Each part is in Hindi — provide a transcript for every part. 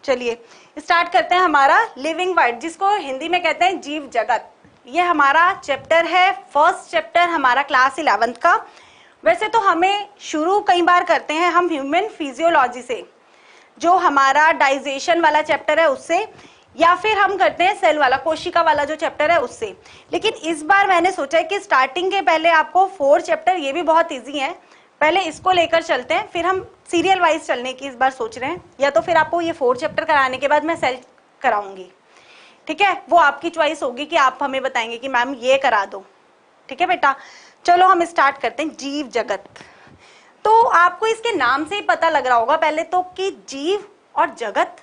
चलिए स्टार्ट करते हैं हमारा लिविंग वर्ल्ड, जिसको हिंदी में कहते हैं जीव जगत। ये हमारा चैप्टर है, फर्स्ट चैप्टर हमारा क्लास 11th का। वैसे तो हमें शुरू कई बार करते हैं हम ह्यूमन फिजियोलॉजी से, जो हमारा डाइजेशन वाला चैप्टर है उससे, या फिर हम करते हैं सेल वाला, कोशिका वाला जो चैप्टर है उससे। लेकिन इस बार मैंने सोचा है कि स्टार्टिंग के पहले आपको 4 चैप्टर, ये भी बहुत इजी है, पहले इसको लेकर चलते हैं, फिर हम सीरियल वाइज चलने की इस बार सोच रहे हैं, या तो फिर आपको ये 4 चैप्टर कराने के बाद मैं सेल कराऊंगी। ठीक है, वो आपकी चॉइस होगी कि आप हमें बताएंगे कि मैम ये करा दो। ठीक है बेटा, चलो हम स्टार्ट करते हैं। जीव जगत, तो आपको इसके नाम से ही पता लग रहा होगा पहले तो कि जीव और जगत,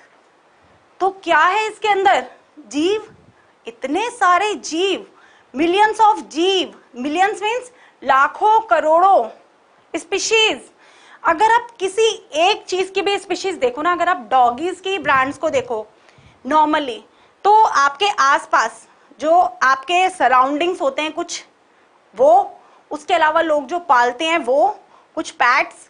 तो क्या है इसके अंदर? जीव, इतने सारे जीव, मिलियंस ऑफ जीव, मिलियंस मीन्स लाखों करोड़ों स्पीशीज। अगर आप किसी एक चीज की भी स्पीशीज देखो ना, अगर आप डॉगीज की ब्रांड्स को देखो नॉर्मली, तो आपके आसपास जो आपके सराउंडिंग्स होते हैं कुछ वो, उसके अलावा लोग जो पालते हैं वो, कुछ पैट्स,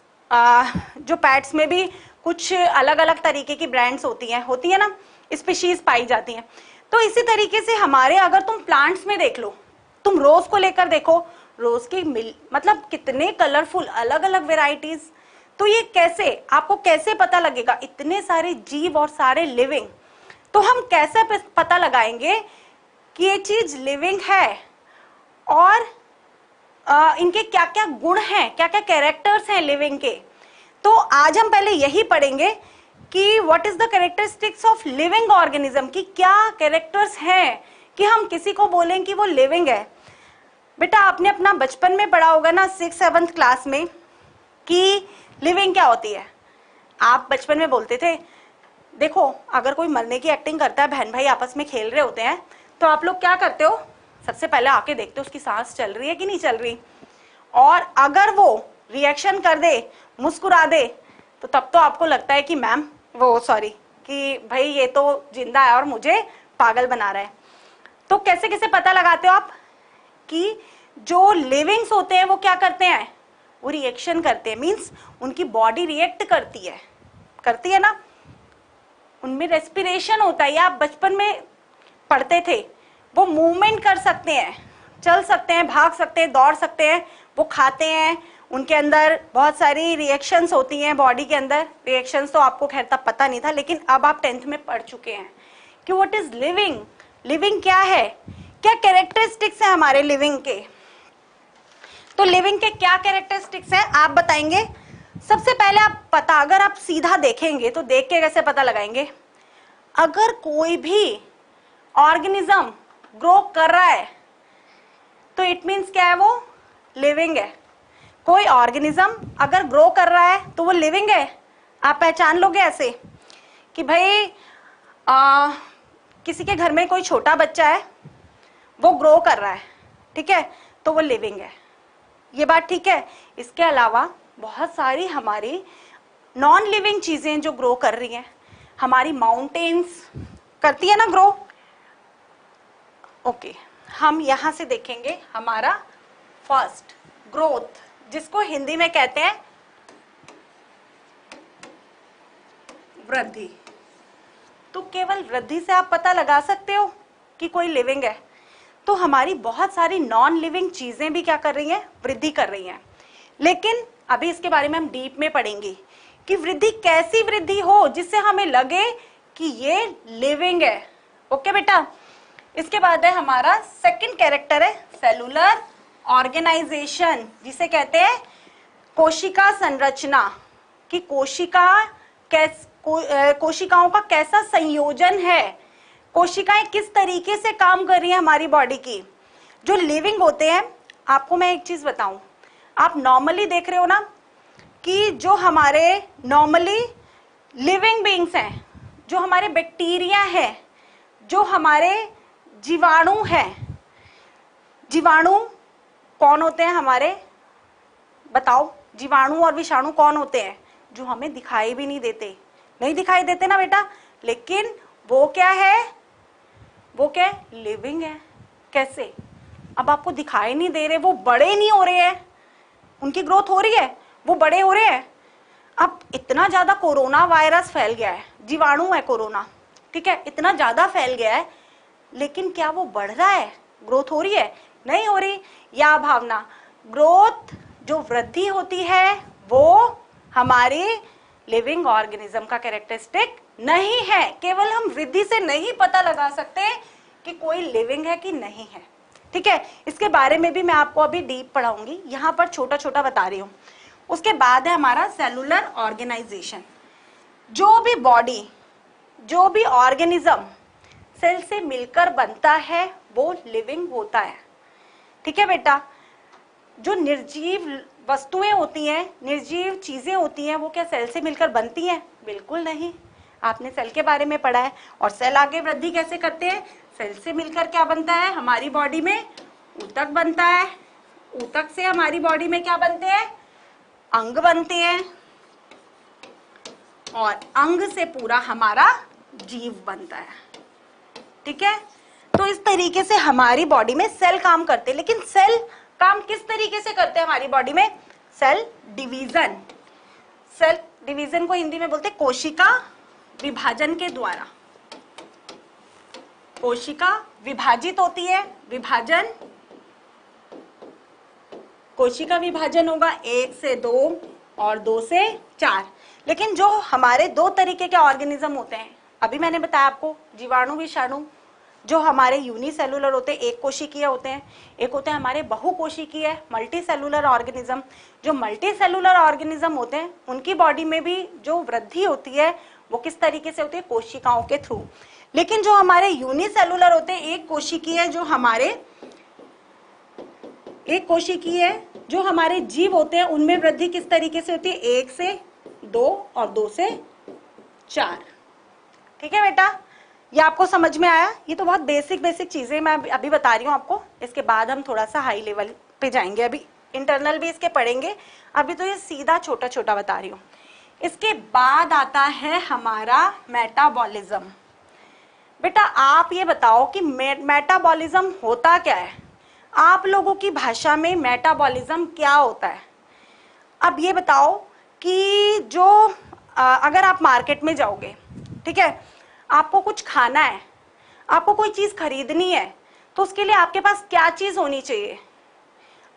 जो पैट्स में भी कुछ अलग अलग तरीके की ब्रांड्स होती है ना, स्पीशीज पाई जाती हैं। तो इसी तरीके से हमारे, अगर तुम प्लांट्स में देख लो, तुम रोज को लेकर देखो, रोज की मतलब कितने कलरफुल अलग अलग वेराइटीज। तो ये कैसे, आपको कैसे पता लगेगा इतने सारे जीव और सारे लिविंग? तो हम कैसे पता लगाएंगे कि ये चीज लिविंग है और इनके क्या क्या गुण हैं, क्या क्या कैरेक्टर्स हैं लिविंग के? तो आज हम पहले यही पढ़ेंगे कि what is the characteristics of living organism, की क्या कैरेक्टर्स हैं कि हम किसी को बोलें कि वो लिविंग है। बेटा आपने अपना बचपन में पढ़ा होगा ना 6th-7th क्लास में कि लिविंग क्या होती है। आप बचपन में बोलते थे, देखो अगर कोई मरने की एक्टिंग करता है, बहन भाई आपस में खेल रहे होते हैं, तो आप लोग क्या करते हो? सबसे पहले आके देखते हो उसकी सांस चल रही है कि नहीं चल रही, और अगर वो रिएक्शन कर दे, मुस्कुरा दे, तो तब तो आपको लगता है कि मैम वो सॉरी, कि भाई ये तो जिंदा है और मुझे पागल बना रहा है। तो कैसे कैसे पता लगाते हो आप कि जो लिविंग्स होते हैं वो क्या करते हैं? वो रिएक्शन करते हैं, मीन्स उनकी बॉडी रिएक्ट करती है ना, उनमें रेस्पिरेशन होता है। या आप बचपन में पढ़ते थे, वो मूवमेंट कर सकते हैं, चल सकते हैं, भाग सकते हैं, दौड़ सकते हैं, वो खाते हैं, उनके अंदर बहुत सारी रिएक्शंस होती हैं बॉडी के अंदर। रिएक्शंस तो आपको खैर तब पता नहीं था, लेकिन अब आप 10th में पढ़ चुके हैं कि व्हाट इज लिविंग, लिविंग क्या है, क्या कैरेक्टरिस्टिक्स हैं हमारे लिविंग के। तो लिविंग के क्या कैरेक्टरिस्टिक्स हैं आप बताएंगे। सबसे पहले आप पता, अगर आप सीधा देखेंगे तो देख के कैसे पता लगाएंगे? अगर कोई भी ऑर्गेनिज्म ग्रो कर रहा है तो इट मीन्स क्या है? वो लिविंग है। कोई ऑर्गेनिज्म अगर ग्रो कर रहा है तो वो लिविंग है। आप पहचान लोगे ऐसे कि भाई किसी के घर में कोई छोटा बच्चा है, वो ग्रो कर रहा है, ठीक है, तो वो लिविंग है। ये बात ठीक है। इसके अलावा बहुत सारी हमारी नॉन लिविंग चीजें जो ग्रो कर रही हैं, हमारी माउंटेन्स करती है ना ग्रो। ओके, हम यहां से देखेंगे हमारा फर्स्ट ग्रोथ, जिसको हिंदी में कहते हैं वृद्धि। तो केवल वृद्धि से आप पता लगा सकते हो कि कोई लिविंग है। तो हमारी बहुत सारी नॉन लिविंग चीजें भी क्या कर रही हैं? वृद्धि कर रही हैं। लेकिन अभी इसके बारे में हम डीप में पढ़ेंगे कि वृद्धि कैसी वृद्धि हो जिससे हमें लगे कि ये लिविंग है। ओके बेटा, इसके बाद है हमारा सेकंड कैरेक्टर है सेलुलर ऑर्गेनाइजेशन, जिसे कहते हैं कोशिका संरचना, कि कोशिकाओं का कैसा संयोजन है, कोशिकाएं किस तरीके से काम कर रही हैं हमारी बॉडी की। जो लिविंग होते हैं, आपको मैं एक चीज बताऊं, आप नॉर्मली देख रहे हो ना कि जो हमारे नॉर्मली लिविंग बीइंग्स हैं, जो हमारे बैक्टीरिया है, जो हमारे जीवाणु हैं, जीवाणु कौन होते हैं हमारे? बताओ, जीवाणु और विषाणु कौन होते हैं? जो हमें दिखाई भी नहीं दिखाई देते ना बेटा, लेकिन वो क्या है? वो क्या है? लिविंग है। कैसे? अब आपको दिखाई नहीं दे रहे, वो बड़े नहीं हो रहे हैं, उनकी ग्रोथ हो रही है, वो बड़े हो रहे हैं। अब इतना ज्यादा कोरोना वायरस फैल गया है, जीवाणु है कोरोना, ठीक है, इतना ज्यादा फैल गया है, लेकिन क्या वो बढ़ रहा है, ग्रोथ हो रही है? नहीं हो रही। या भावना, ग्रोथ जो वृद्धि होती है वो हमारे लिविंग ऑर्गेनिज्म का कैरेक्टरिस्टिक नहीं है। केवल हम वृद्धि से नहीं पता लगा सकते कि कोई लिविंग है कि नहीं है, ठीक है। इसके बारे में भी मैं आपको अभी डीप पढ़ाऊंगी, यहाँ पर छोटा छोटा बता रही हूँ। उसके बाद है हमारा सेलुलर ऑर्गेनाइजेशन। जो भी बॉडी, जो भी ऑर्गेनिज्म सेल से मिलकर बनता है वो लिविंग होता है, ठीक है बेटा। जो निर्जीव वस्तुएं होती हैं, निर्जीव चीजें होती हैं, वो क्या सेल से मिलकर बनती हैं? बिल्कुल नहीं। आपने सेल के बारे में पढ़ा है। और सेल आगे वृद्धि कैसे करते हैं? सेल से मिलकर क्या बनता है? हमारी बॉडी में ऊतक बनता है। ऊतक से हमारी बॉडी में क्या बनते हैं? अंग बनते हैं। और अंग से पूरा हमारा जीव बनता है, ठीक है। तो इस तरीके से हमारी बॉडी में सेल काम करते हैं। लेकिन सेल काम किस तरीके से करते हैं हमारी बॉडी में? Cell division. सेल डिवीजन को हिंदी में बोलते हैं कोशिका विभाजन के द्वारा। कोशिका विभाजित होती है, विभाजन, कोशिका विभाजन होगा 1 से 2 और 2 से 4। लेकिन जो हमारे 2 तरीके के ऑर्गेनिज्म होते हैं, अभी मैंने बताया आपको, जीवाणु विषाणु जो हमारे यूनिसेलुलर होते हैं, एक कोशिकीय होते हैं, एक होते हैं हमारे बहुकोशिकीय मल्टी सेलुलर ऑर्गेनिज्म। जो मल्टी सेलुलर ऑर्गेनिज्म होते हैं उनकी बॉडी में भी जो वृद्धि होती है वो किस तरीके से होती है? कोशिकाओं के थ्रू। लेकिन जो हमारे यूनिसेलुलर होते हैं, एक कोशिकीय जो हमारे जीव होते हैं, उनमें वृद्धि किस तरीके से होती है? 1 से 2 और 2 से 4, ठीक है बेटा। ये आपको समझ में आया? ये तो बहुत बेसिक चीजें मैं अभी बता रही हूँ आपको। इसके बाद हम थोड़ा सा हाई लेवल पे जाएंगे, अभी इंटरनल भी इसके पढ़ेंगे, अभी तो ये सीधा छोटा छोटा बता रही हूँ। इसके बाद आता है हमारा मेटाबॉलिज्म। बेटा आप ये बताओ कि मेटाबॉलिज्म होता क्या है? आप लोगों की भाषा में मेटाबॉलिज्म क्या होता है? अब ये बताओ कि जो अगर आप मार्केट में जाओगे, ठीक है, आपको कुछ खाना है, आपको कोई चीज खरीदनी है, तो उसके लिए आपके पास क्या चीज होनी चाहिए?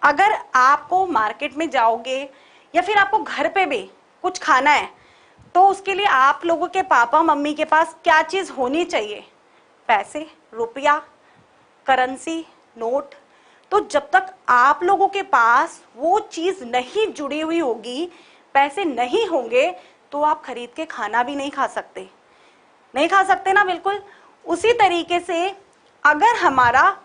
अगर आपको मार्केट में जाओगे या फिर आपको घर पे भी कुछ खाना है, तो उसके लिए आप लोगों के पापा मम्मी के पास क्या चीज होनी चाहिए? पैसे, रुपया, करेंसी, नोट। तो जब तक आप लोगों के पास वो चीज नहीं जुड़ी हुई होगी, पैसे नहीं होंगे, तो आप खरीद के खाना भी नहीं खा सकते, नहीं खा सकते ना, बिल्कुल। उसी तरीके से अगर हमारा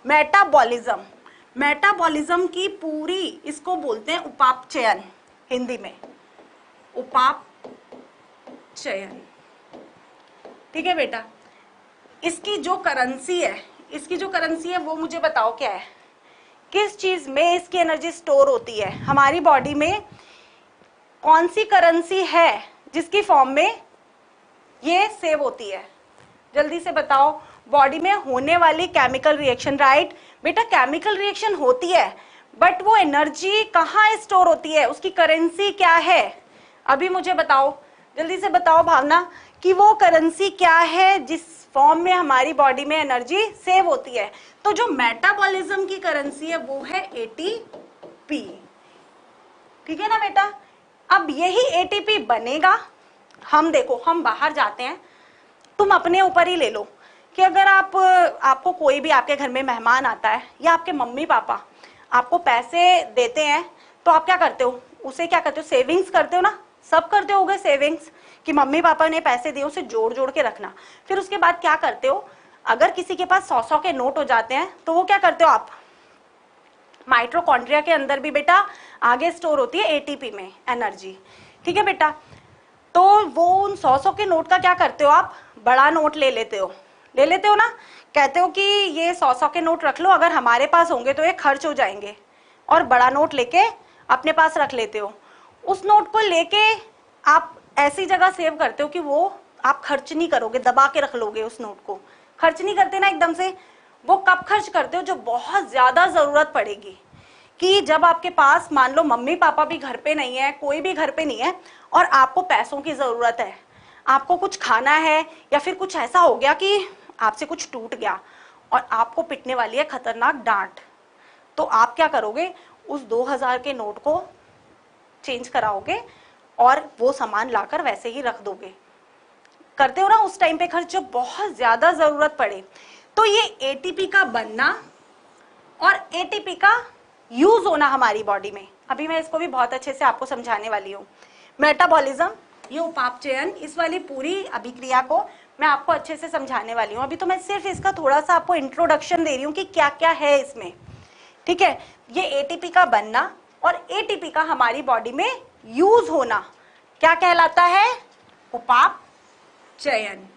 मेटाबॉलिज्म की पूरी, इसको बोलते हैं उपापचयन, हिंदी में उपापचयन, ठीक है बेटा। इसकी जो करेंसी है वो मुझे बताओ क्या है? किस चीज में इसकी एनर्जी स्टोर होती है? हमारी बॉडी में कौन सी करेंसी है जिसकी फॉर्म में ये सेव होती है? जल्दी से बताओ। बॉडी में होने वाली केमिकल रिएक्शन, राइट बेटा, केमिकल रिएक्शन होती है, बट वो एनर्जी कहाँ स्टोर होती है? उसकी करेंसी क्या है? अभी मुझे बताओ, जल्दी से बताओ भावना, कि वो करेंसी क्या है जिस फॉर्म में हमारी बॉडी में एनर्जी सेव होती है? तो जो मेटाबॉलिज्म की करेंसी है वो है एटीपी, ठीक है ना बेटा। अब यही एटीपी बनेगा, हम देखो, हम बाहर जाते हैं, तुम अपने ऊपर ही ले लो कि अगर आपको कोई भी आपके घर में मेहमान आता है या आपके मम्मी पापा आपको पैसे देते हैं, तो आप क्या करते हो? उसे क्या करते हो? सेविंग्स करते हो ना, सब करते होगे सेविंग्स, कि मम्मी पापा ने पैसे दिए उसे जोड़ जोड़ के रखना। फिर उसके बाद क्या करते हो? अगर किसी के पास 100 के नोट हो जाते हैं तो वो क्या करते हो आप? माइटोकॉन्ड्रिया के अंदर भी बेटा आगे स्टोर होती है एटीपी में एनर्जी, ठीक है बेटा। तो वो उन 100 के नोट का क्या करते हो आप? बड़ा नोट ले लेते हो ना, कहते हो कि ये 100 के नोट रख लो, अगर हमारे पास होंगे तो ये खर्च हो जाएंगे, और बड़ा नोट लेके अपने पास रख लेते हो। उस नोट को लेके आप ऐसी जगह सेव करते हो कि वो आप खर्च नहीं करोगे, दबा के रख लोगे उस नोट को, खर्च नहीं करते ना एकदम से। वो कब खर्च करते हो? जो बहुत ज्यादा जरूरत पड़ेगी, कि जब आपके पास मान लो मम्मी पापा भी घर पे नहीं है, कोई भी घर पे नहीं है, और आपको पैसों की जरूरत है, आपको कुछ खाना है, या फिर कुछ ऐसा हो गया कि आपसे कुछ टूट गया और आपको पिटने वाली है खतरनाक डांट, तो आप क्या करोगे? उस 2000 के नोट को चेंज कराओगे और वो सामान लाकर वैसे ही रख दोगे। करते हो ना उस टाइम पे खर्च जब बहुत ज्यादा जरूरत पड़े। तो ये एटीपी का बनना और एटीपी का यूज होना हमारी बॉडी में, अभी मैं इसको भी बहुत अच्छे से आपको समझाने वाली हूँ। मेटाबॉलिज्म, ये उपापचयन, इस वाली पूरी अभिक्रिया को मैं आपको अच्छे से समझाने वाली हूँ। अभी तो मैं सिर्फ इसका थोड़ा सा आपको इंट्रोडक्शन दे रही हूँ कि क्या क्या है इसमें, ठीक है। ये एटीपी का बनना और एटीपी का हमारी बॉडी में यूज होना क्या कहलाता है? उपापचयन,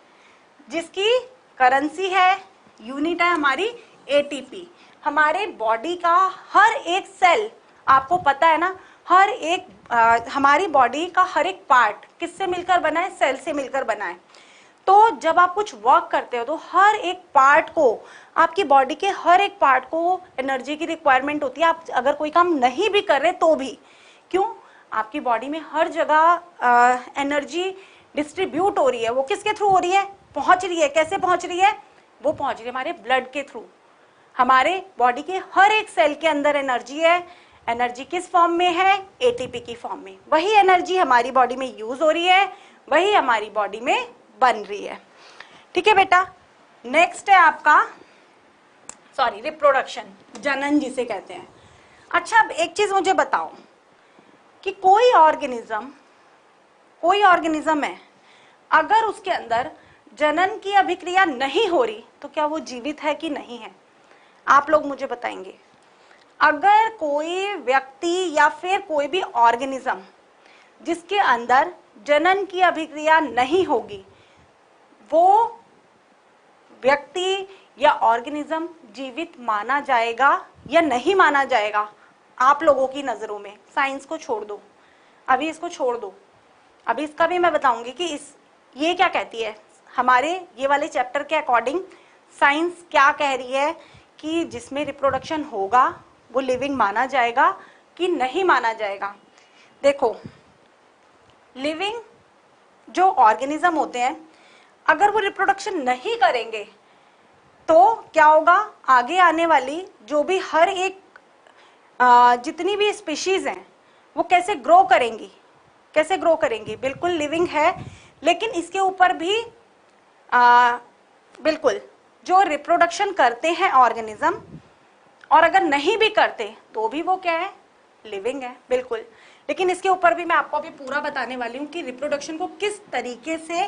जिसकी करेंसी है, यूनिट है हमारी एटीपी। हमारे बॉडी का हर एक सेल, आपको पता है ना, हर एक हमारी बॉडी का हर एक पार्ट किससे मिलकर बना है? सेल से मिलकर बना है। तो जब आप कुछ वर्क करते हो तो हर एक पार्ट को, आपकी बॉडी के हर एक पार्ट को एनर्जी की रिक्वायरमेंट होती है। आप अगर कोई काम नहीं भी कर रहे तो भी, क्यों? आपकी बॉडी में हर जगह एनर्जी डिस्ट्रीब्यूट हो रही है। वो किसके थ्रू हो रही है? पहुंच रही है। कैसे पहुंच रही है? वो पहुंच रही है हमारे ब्लड के थ्रू। हमारे बॉडी के हर एक सेल के अंदर एनर्जी है। एनर्जी किस फॉर्म में है? एटीपी की फॉर्म में। वही एनर्जी हमारी बॉडी में यूज हो रही है, वही हमारी बॉडी में बन रही है, ठीक है बेटा। नेक्स्ट है आपका रिप्रोडक्शन, जनन जिसे कहते हैं। अच्छा, अब एक चीज मुझे बताओ कि कोई ऑर्गेनिज्म है, अगर उसके अंदर जनन की अभिक्रिया नहीं हो रही तो क्या वो जीवित है कि नहीं है? आप लोग मुझे बताएंगे। अगर कोई व्यक्ति या फिर कोई भी ऑर्गेनिज्म जिसके अंदर जनन की अभिक्रिया नहीं होगी, वो व्यक्ति या ऑर्गेनिज्म जीवित माना जाएगा या नहीं माना जाएगा? आप लोगों की नजरों में, साइंस को छोड़ दो, अभी इसको छोड़ दो, अभी इसका भी मैं बताऊंगी कि ये क्या कहती है। हमारे ये वाले चैप्टर के अकॉर्डिंग साइंस क्या कह रही है कि जिसमें रिप्रोडक्शन होगा वो लिविंग माना जाएगा कि नहीं माना जाएगा। देखो, लिविंग जो ऑर्गेनिज्म होते हैं, अगर वो रिप्रोडक्शन नहीं करेंगे तो क्या होगा? आगे आने वाली जो भी हर एक जितनी भी स्पीशीज हैं वो कैसे ग्रो करेंगी? कैसे ग्रो करेंगी? बिल्कुल लिविंग है, लेकिन इसके ऊपर भी बिल्कुल जो रिप्रोडक्शन करते हैं ऑर्गेनिज्म, और अगर नहीं भी करते तो भी वो क्या है? लिविंग है, बिल्कुल। लेकिन इसके ऊपर भी मैं आपको अभी पूरा बताने वाली हूँ कि रिप्रोडक्शन को किस तरीके से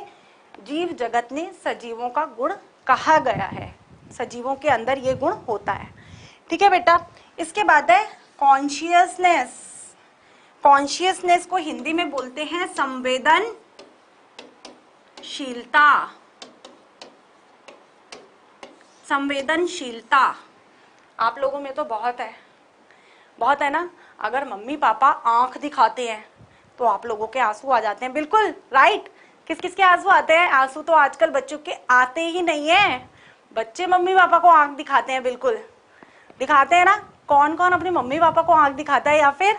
जीव जगत ने सजीवों का गुण कहा गया है। सजीवों के अंदर ये गुण होता है, ठीक है बेटा। इसके बाद है कॉन्शियसनेस। कॉन्शियसनेस को हिंदी में बोलते हैं संवेदनशीलता। संवेदनशीलता आप लोगों में तो बहुत है ना। अगर मम्मी पापा आंख दिखाते हैं तो आप लोगों के आंसू आ जाते हैं, बिल्कुल राइट। किस किस के आंसू आते हैं? आंसू तो आजकल बच्चों के आते ही नहीं है। बच्चे मम्मी पापा को आंख दिखाते हैं, बिल्कुल दिखाते हैं ना। कौन कौन अपने मम्मी पापा को आंख दिखाता है, या फिर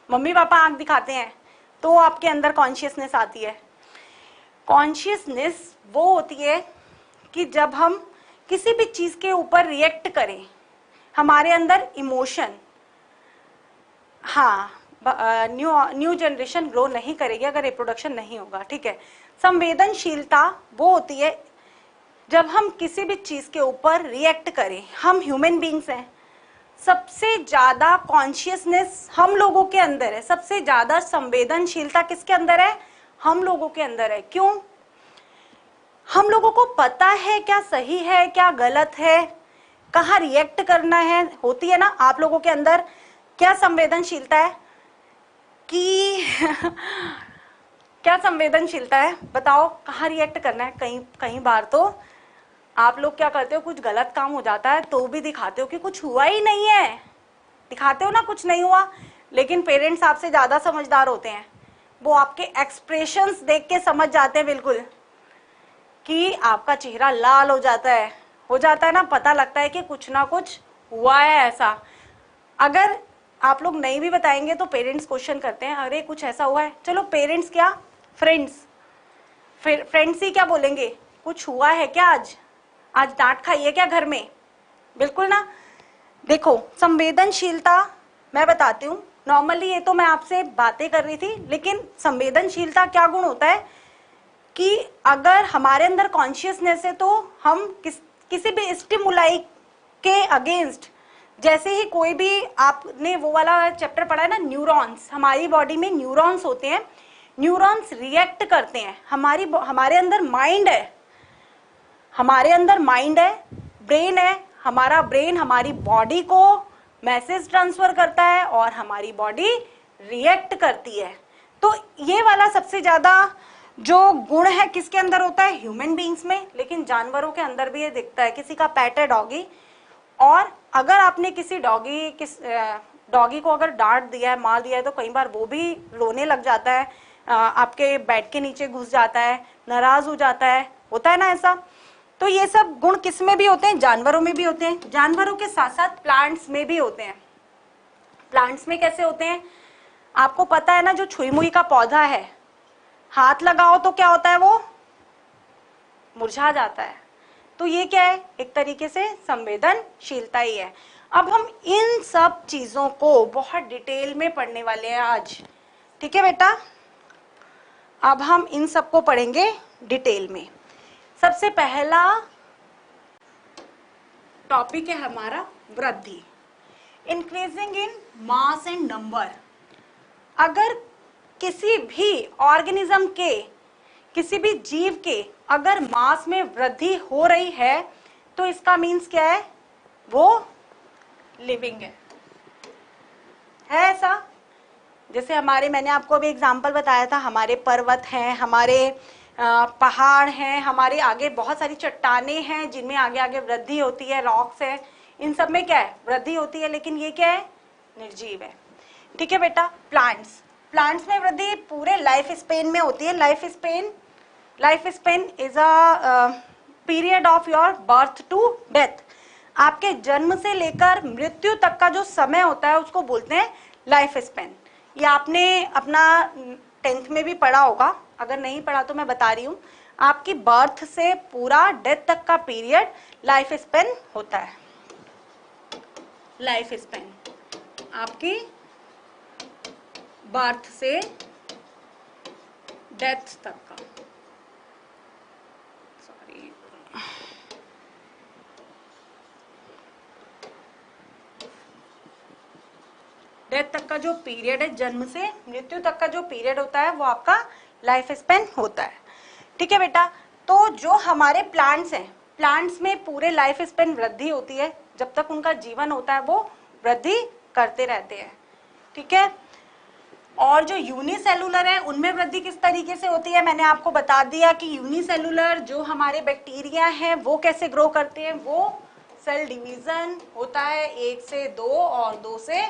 मम्मी पापा आंख दिखाते हैं तो आपके अंदर कॉन्शियसनेस आती है। कॉन्शियसनेस वो होती है कि जब हम किसी भी चीज के ऊपर रिएक्ट करें, हमारे अंदर इमोशन, हाँ, न्यू जनरेशन ग्रो नहीं करेगी अगर रिप्रोडक्शन नहीं होगा, ठीक है। संवेदनशीलता वो होती है जब हम किसी भी चीज के ऊपर रिएक्ट करें। हम ह्यूमन बींग्स हैं, सबसे ज्यादा कॉन्शियसनेस हम लोगों के अंदर है, सबसे ज्यादा संवेदनशीलता किसके अंदर है? हम लोगों के अंदर है। क्यों? हम लोगों को पता है क्या सही है क्या गलत है, कहाँ रिएक्ट करना है, होती है ना। आप लोगों के अंदर क्या संवेदनशीलता है कि क्या संवेदनशीलता है? बताओ, कहाँ रिएक्ट करना है? कई बार तो आप लोग क्या करते हो, कुछ गलत काम हो जाता है तो भी दिखाते हो कि कुछ हुआ ही नहीं है, दिखाते हो ना कुछ नहीं हुआ। लेकिन पेरेंट्स आपसे ज्यादा समझदार होते हैं, वो आपके एक्सप्रेशंस देख के समझ जाते हैं बिल्कुल कि आपका चेहरा लाल हो जाता है ना, पता लगता है कि कुछ ना कुछ हुआ है ऐसा। अगर आप लोग नहीं भी बताएंगे तो पेरेंट्स क्वेश्चन करते हैं, अरे कुछ ऐसा हुआ है। चलो पेरेंट्स क्या, फ्रेंड्स ही क्या बोलेंगे, कुछ हुआ है क्या, आज डांट खाई है क्या घर में, बिल्कुल ना। देखो संवेदनशीलता मैं बताती हूँ, नॉर्मली ये तो मैं आपसे बातें कर रही थी, लेकिन संवेदनशीलता क्या गुण होता है कि अगर हमारे अंदर कॉन्शियसनेस है तो हम किसी भी स्टिमुलाई के अगेंस्ट, जैसे ही कोई भी, आपने वो वाला चैप्टर पढ़ा है ना न्यूरॉन्स, हमारी बॉडी में न्यूरॉन्स होते हैं, न्यूरॉन्स रिएक्ट करते हैं। हमारे अंदर माइंड है, ब्रेन है, हमारा ब्रेन हमारी बॉडी को मैसेज ट्रांसफर करता है और हमारी बॉडी रिएक्ट करती है। तो ये वाला सबसे ज्यादा जो गुण है किसके अंदर होता है, ह्यूमन बीइंग्स में, लेकिन जानवरों के अंदर भी ये दिखता है। किसी का पेट है डॉगी, और अगर आपने किसी डॉगी को अगर डांट दिया है, मार दिया है, तो कई बार वो भी रोने लग जाता है, आपके बेड के नीचे घुस जाता है, नाराज हो जाता है, होता है ना ऐसा। तो ये सब गुण किस में भी होते हैं, जानवरों में भी होते हैं। जानवरों के साथ साथ प्लांट्स में भी होते हैं। प्लांट्स में कैसे होते हैं, आपको पता है ना, जो छुई मुई का पौधा है, हाथ लगाओ तो क्या होता है, वो मुरझा जाता है। तो ये क्या है, एक तरीके से संवेदनशीलता ही है। अब हम इन सब चीजों को बहुत डिटेल में पढ़ने वाले हैं आज, ठीक है बेटा। अब हम इन सब को पढ़ेंगे डिटेल में। सबसे पहला टॉपिक है हमारा वृद्धि, increasing in mass and number. अगर किसी भी ऑर्गेनिज्म के, किसी भी जीव के अगर मास में वृद्धि हो रही है तो इसका मीन्स क्या है, वो लिविंग है ऐसा। जैसे मैंने आपको अभी एग्जांपल बताया था, हमारे पर्वत हैं, हमारे पहाड़ हैं, हमारे आगे बहुत सारी चट्टानें हैं जिनमें आगे आगे वृद्धि होती है, रॉक्स है, इन सब में क्या है, वृद्धि होती है, लेकिन ये क्या है, निर्जीव है, ठीक है बेटा। प्लांट्स में वृद्धि पूरे लाइफ स्पेन में होती है। Life span is a period of your birth to death. आपके जन्म से लेकर मृत्यु तक का जो समय होता है उसको बोलते हैं लाइफ स्पेन। ये आपने अपना 10th में भी पढ़ा होगा, अगर नहीं पढ़ा तो मैं बता रही हूँ, आपकी बर्थ से पूरा डेथ तक का पीरियड लाइफ स्पेन होता है। लाइफ स्पेन आपकी बर्थ से डेथ तक का, सॉरी, डेथ तक का जो पीरियड है, जन्म से मृत्यु तक का जो पीरियड होता है वो आपका लाइफ स्पेन होता है, ठीक है बेटा। तो जो हमारे प्लांट्स हैं, प्लांट्स में पूरे लाइफ स्पेन वृद्धि होती है, जब तक उनका जीवन होता है वो वृद्धि करते रहते हैं, ठीक है। और जो यूनिसेलुलर है उनमें वृद्धि किस तरीके से होती है, मैंने आपको बता दिया कि यूनिसेलुलर जो हमारे बैक्टीरिया हैं वो कैसे ग्रो करते हैं, वो सेल डिवीजन होता है 1 से 2 और 2 से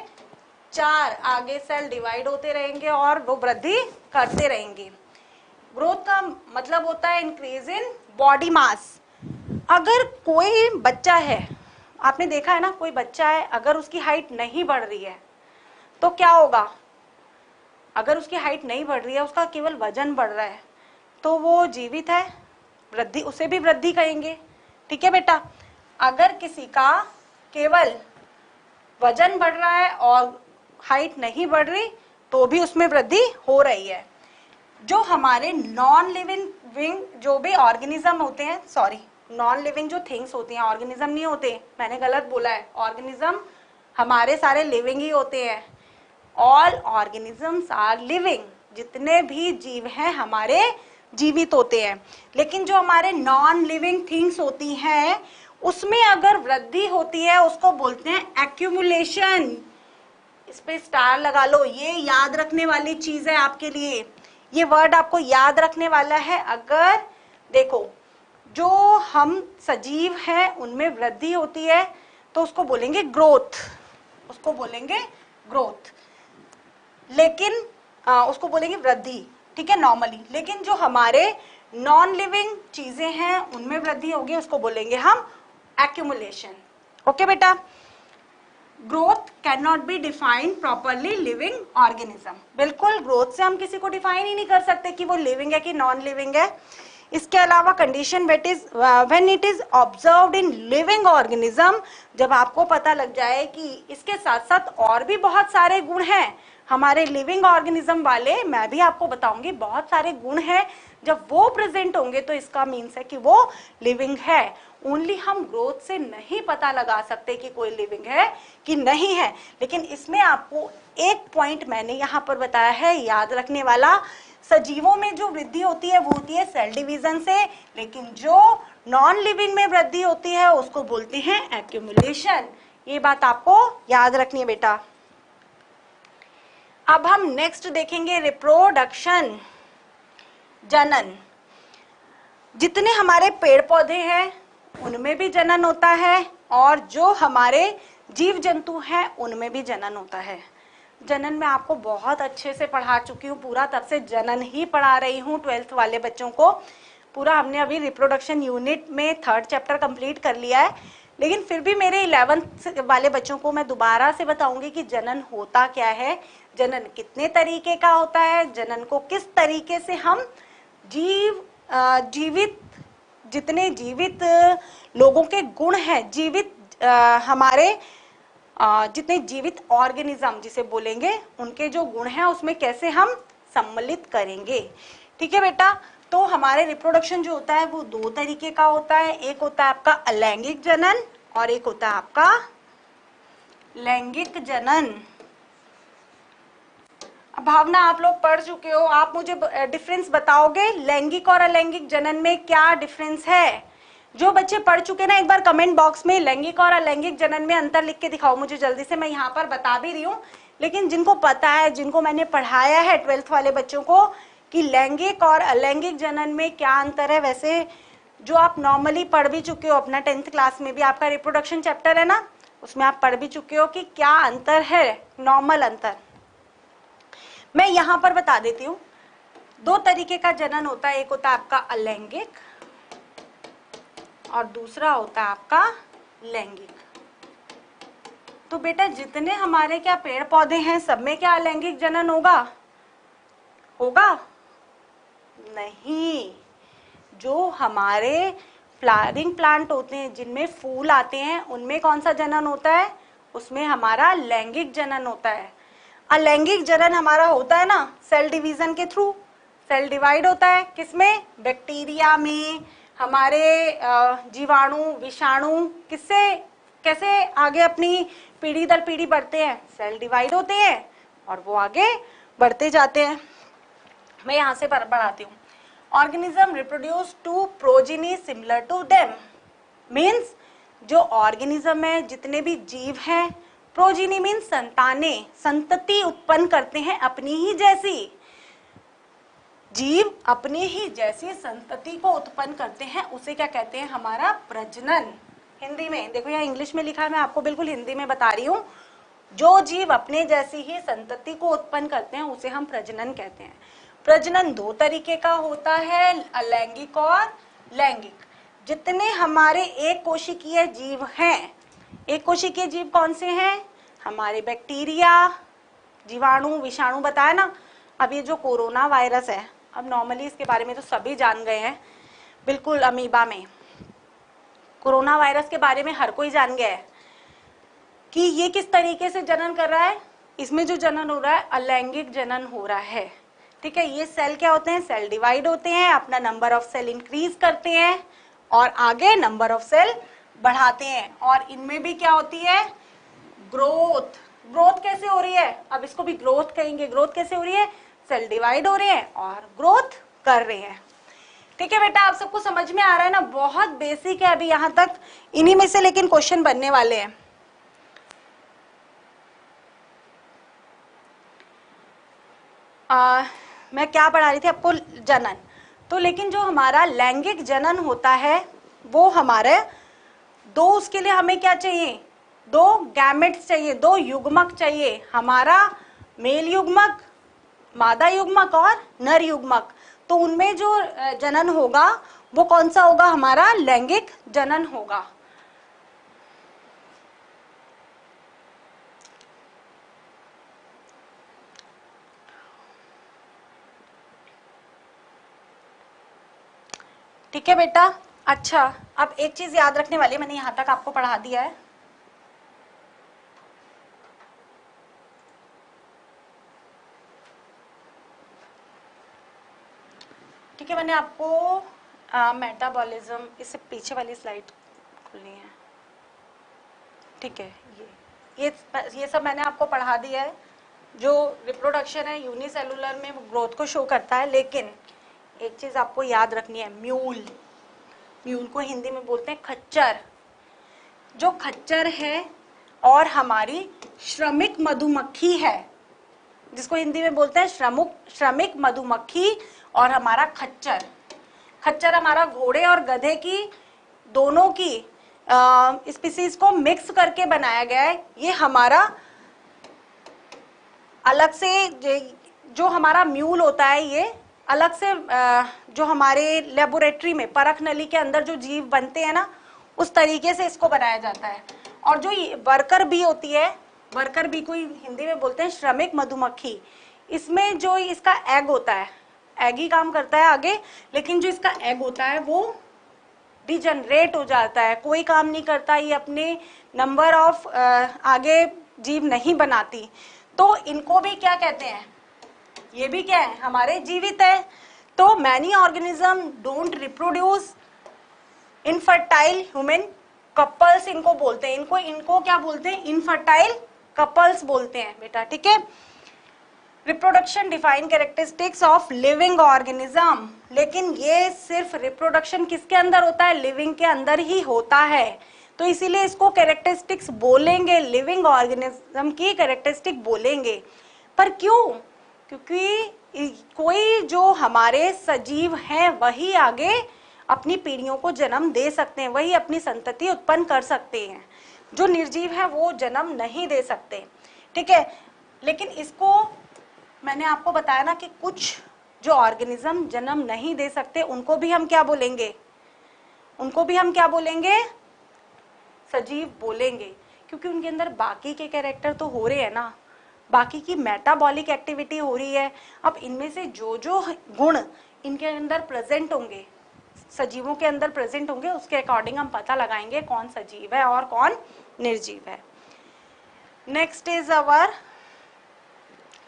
4, आगे सेल डिवाइड होते रहेंगे और वो वृद्धि करते रहेंगे। ग्रोथ का मतलब होता है इंक्रीज इन बॉडी मास। अगर कोई बच्चा है, आपने देखा है ना, कोई बच्चा है, अगर उसकी हाइट नहीं बढ़ रही है तो क्या होगा, अगर उसकी हाइट नहीं बढ़ रही है, उसका केवल वजन बढ़ रहा है, तो वो जीवित है, वृद्धि, उसे भी वृद्धि कहेंगे, ठीक है बेटा। अगर किसी का केवल वजन बढ़ रहा है और हाइट नहीं बढ़ रही तो भी उसमें वृद्धि हो रही है। जो हमारे नॉन लिविंग जो भी ऑर्गेनिज्म होते हैं, सॉरी, नॉन लिविंग जो थिंग्स होती हैं, ऑर्गेनिज्म नहीं होते, मैंने गलत बोला है, ऑर्गेनिज्म हमारे सारे लिविंग ही होते हैं। ऑल ऑर्गेनिजम्स आर लिविंग, जितने भी जीव हैं हमारे जीवित होते हैं। लेकिन जो हमारे नॉन लिविंग थिंग्स होती हैं उसमें अगर वृद्धि होती है उसको बोलते हैं एक्यूमुलेशन। इस पे स्टार लगा लो, ये याद रखने वाली चीज है आपके लिए, ये वर्ड आपको याद रखने वाला है। अगर देखो जो हम सजीव हैं उनमें वृद्धि होती है तो उसको बोलेंगे ग्रोथ, उसको बोलेंगे ग्रोथ, लेकिन उसको बोलेंगे वृद्धि, ठीक है, नॉर्मली। लेकिन जो हमारे नॉन लिविंग चीजें हैं उनमें वृद्धि होगी, उसको बोलेंगे हम एक्यूमुलेशन, ओके बेटा। Growth can not be defined properly living organism. बिल्कुल ग्रोथ से हम किसी को डिफाइन ही नहीं कर सकते कि वो लिविंग है कि नॉन लिविंग है। इसके अलावा condition when it is observed in living organism, जब आपको पता लग जाए कि इसके साथ साथ और भी बहुत सारे गुण हैं हमारे लिविंग ऑर्गेनिज्म वाले, मैं भी आपको बताऊंगी बहुत सारे गुण हैं, जब वो प्रेजेंट होंगे तो इसका मीन्स है कि वो लिविंग है। ओनली हम ग्रोथ से नहीं पता लगा सकते कि कोई लिविंग है कि नहीं है। लेकिन इसमें आपको एक पॉइंट मैंने यहाँ पर बताया है याद रखने वाला, सजीवों में जो वृद्धि होती है वो होती है सेल डिवीजन से, लेकिन जो नॉन लिविंग में वृद्धि होती है उसको बोलते हैं एक्यूमुलेशन। ये बात आपको याद रखनी है बेटा। अब हम नेक्स्ट देखेंगे रिप्रोडक्शन, जनन। जितने हमारे पेड़ पौधे हैं उनमें भी जनन होता है, और जो हमारे जीव जंतु हैं उनमें भी जनन होता है। जनन मैं आपको बहुत अच्छे से पढ़ा चुकी हूँ, पूरा तब से जनन ही पढ़ा रही हूँ 12th वाले बच्चों को। पूरा हमने अभी रिप्रोडक्शन यूनिट में 3rd चैप्टर कंप्लीट कर लिया है, लेकिन फिर भी मेरे 11th वाले बच्चों को मैं दोबारा से बताऊंगी कि जनन होता क्या है, जनन कितने तरीके का होता है, जनन को किस तरीके से हम जीवित जितने जीवित लोगों के गुण हैं, जीवित हमारे जितने जीवित ऑर्गेनिज्म जिसे बोलेंगे उनके जो गुण हैं उसमें कैसे हम सम्मिलित करेंगे। ठीक है बेटा। तो हमारे रिप्रोडक्शन जो होता है वो 2 तरीके का होता है, एक होता है आपका अलैंगिक जनन और एक होता है आपका लैंगिक जनन। भावना आप लोग पढ़ चुके हो, आप मुझे डिफरेंस बताओगे लैंगिक और अलैंगिक जनन में क्या डिफरेंस है? जो बच्चे पढ़ चुके ना एक बार कमेंट बॉक्स में लैंगिक और अलैंगिक जनन में अंतर लिख के दिखाओ मुझे जल्दी से, मैं यहाँ पर बता भी रही हूँ। लेकिन जिनको पता है, जिनको मैंने पढ़ाया है 12th वाले बच्चों को कि लैंगिक और अलैंगिक जनन में क्या अंतर है, वैसे जो आप नॉर्मली पढ़ भी चुके हो अपना 10th क्लास में भी आपका रिप्रोडक्शन चैप्टर है ना, उसमें आप पढ़ भी चुके हो कि क्या अंतर है, नॉर्मल अंतर। मैं यहाँ पर बता देती हूँ। 2 तरीके का जनन होता है, एक होता है आपका अलैंगिक और दूसरा होता है आपका लैंगिक। तो बेटा जितने हमारे क्या पेड़ पौधे हैं सब में क्या अलैंगिक जनन होगा? होगा नहीं। जो हमारे फ्लावरिंग प्लांट होते हैं जिनमें फूल आते हैं उनमें कौन सा जनन होता है? उसमें हमारा लैंगिक जनन होता है। अलैंगिक जनन हमारा होता है ना सेल डिवीजन के थ्रू, सेल डिवाइड होता है किसमें? बैक्टीरिया में, हमारे जीवाणु विषाणु किससे कैसे आगे अपनी पीढ़ी दर पीढ़ी बढ़ते हैं? सेल डिवाइड होते हैं और वो आगे बढ़ते जाते हैं। मैं यहाँ से बढ़ाती हूँ। Organism reproduce to progeny similar to them, means जो ऑर्गेनिज्म है जितने भी जीव हैं, प्रोजेनी मीन्स संतानें, संतति उत्पन्न करते हैं अपनी ही जैसी, जीव अपनी ही जैसी संतति को उत्पन्न करते हैं, उसे क्या कहते हैं? हमारा प्रजनन। हिंदी में देखो यहाँ इंग्लिश में लिखा है, मैं आपको बिल्कुल हिंदी में बता रही हूँ। जो जीव अपने जैसी ही संतति को उत्पन्न करते हैं उसे हम प्रजनन कहते हैं। प्रजनन 2 तरीके का होता है, अलैंगिक और लैंगिक। जितने हमारे एक कोशिकीय जीव हैं, एक कोशिकीय जीव कौन से हैं? हमारे बैक्टीरिया, जीवाणु विषाणु बताया ना। अब ये जो कोरोना वायरस है, अब नॉर्मली इसके बारे में तो सभी जान गए हैं, बिल्कुल अमीबा में कोरोना वायरस के बारे में हर कोई जान गया है कि ये किस तरीके से जनन कर रहा है। इसमें जो जनन हो रहा है अलैंगिक जनन हो रहा है। ठीक है, ये सेल क्या होते हैं? सेल डिवाइड होते हैं, अपना नंबर ऑफ सेल इंक्रीज करते हैं और आगे नंबर ऑफ सेल बढ़ाते हैं, और इनमें भी क्या होती है? ग्रोथ। ग्रोथ कैसे हो रही है? अब इसको भी ग्रोथ कहेंगे। ग्रोथ कैसे हो रही है? सेल डिवाइड हो रहे हैं और ग्रोथ कर रहे हैं। ठीक है बेटा, आप सबको समझ में आ रहा है ना? बहुत बेसिक है अभी यहाँ तक, इन्हीं में से लेकिन क्वेश्चन बनने वाले हैं। मैं क्या पढ़ा रही थी आपको? जनन। तो लेकिन जो हमारा लैंगिक जनन होता है वो हमारे उसके लिए हमें क्या चाहिए? 2 गैमेट्स चाहिए, 2 युग्मक चाहिए। हमारा मेल युग्मक, मादा युग्मक और नर युग्मक। तो उनमें जो जनन होगा वो कौन सा होगा? हमारा लैंगिक जनन होगा। ठीक है बेटा। अच्छा, अब एक चीज याद रखने वाली है, मैंने यहां तक आपको पढ़ा दिया है। ठीक है, मैंने आपको मेटाबॉलिज्म, इससे पीछे वाली स्लाइड खुलनी है। ठीक है, ये सब मैंने आपको पढ़ा दिया है। जो रिप्रोडक्शन है यूनिसेलुलर में वो ग्रोथ को शो करता है, लेकिन एक चीज आपको याद रखनी है, म्यूल, म्यूल को हिंदी में बोलते हैं खच्चर। जो खच्चर है और हमारी श्रमिक मधुमक्खी है, जिसको हिंदी में बोलते हैं श्रमिक मधुमक्खी, और हमारा खच्चर, खच्चर हमारा घोड़े और गधे की दोनों की स्पीसीज को मिक्स करके बनाया गया है। ये हमारा अलग से जो हमारा म्यूल होता है, ये अलग से जो हमारे लेबोरेटरी में परख नली के अंदर जो जीव बनते हैं ना, उस तरीके से इसको बनाया जाता है। और जो वर्कर बी होती है, वर्कर बी को हिंदी में बोलते हैं श्रमिक मधुमक्खी। इसमें जो इसका एग होता है, एग ही काम करता है आगे, लेकिन जो इसका एग होता है वो डिजनरेट हो जाता है, कोई काम नहीं करता, ये अपने नंबर ऑफ आगे जीव नहीं बनाती। तो इनको भी क्या कहते हैं, ये भी क्या है, हमारे जीवित है। तो many organism don't reproduce infertile human couples इनको बोलते हैं। इनको क्या बोलते हैं, इनफर्टाइल कपल्स बोलते हैं बेटा। ठीक है, reproduction define characteristics of living organism, लेकिन ये सिर्फ रिप्रोडक्शन किसके अंदर होता है, लिविंग के अंदर ही होता है। तो इसीलिए इसको कैरेक्टरिस्टिक्स बोलेंगे, लिविंग ऑर्गेनिज्म की कैरेक्टरिस्टिक बोलेंगे। पर क्यों, क्योंकि कोई जो हमारे सजीव हैं वही आगे अपनी पीढ़ियों को जन्म दे सकते हैं, वही अपनी संतति उत्पन्न कर सकते हैं। जो निर्जीव है वो जन्म नहीं दे सकते। ठीक है, लेकिन इसको मैंने आपको बताया ना कि कुछ जो ऑर्गेनिज्म जन्म नहीं दे सकते उनको भी हम क्या बोलेंगे, उनको भी हम क्या बोलेंगे, सजीव बोलेंगे, क्योंकि उनके अंदर बाकी के कैरेक्टर तो हो रहे हैं ना, बाकी की मेटाबॉलिक एक्टिविटी हो रही है। अब इनमें से जो जो गुण इनके अंदर प्रेजेंट होंगे, सजीवों के अंदर प्रेजेंट होंगे, उसके अकॉर्डिंग हम पता लगाएंगे कौन सजीव है और कौन निर्जीव है। नेक्स्ट इज अवर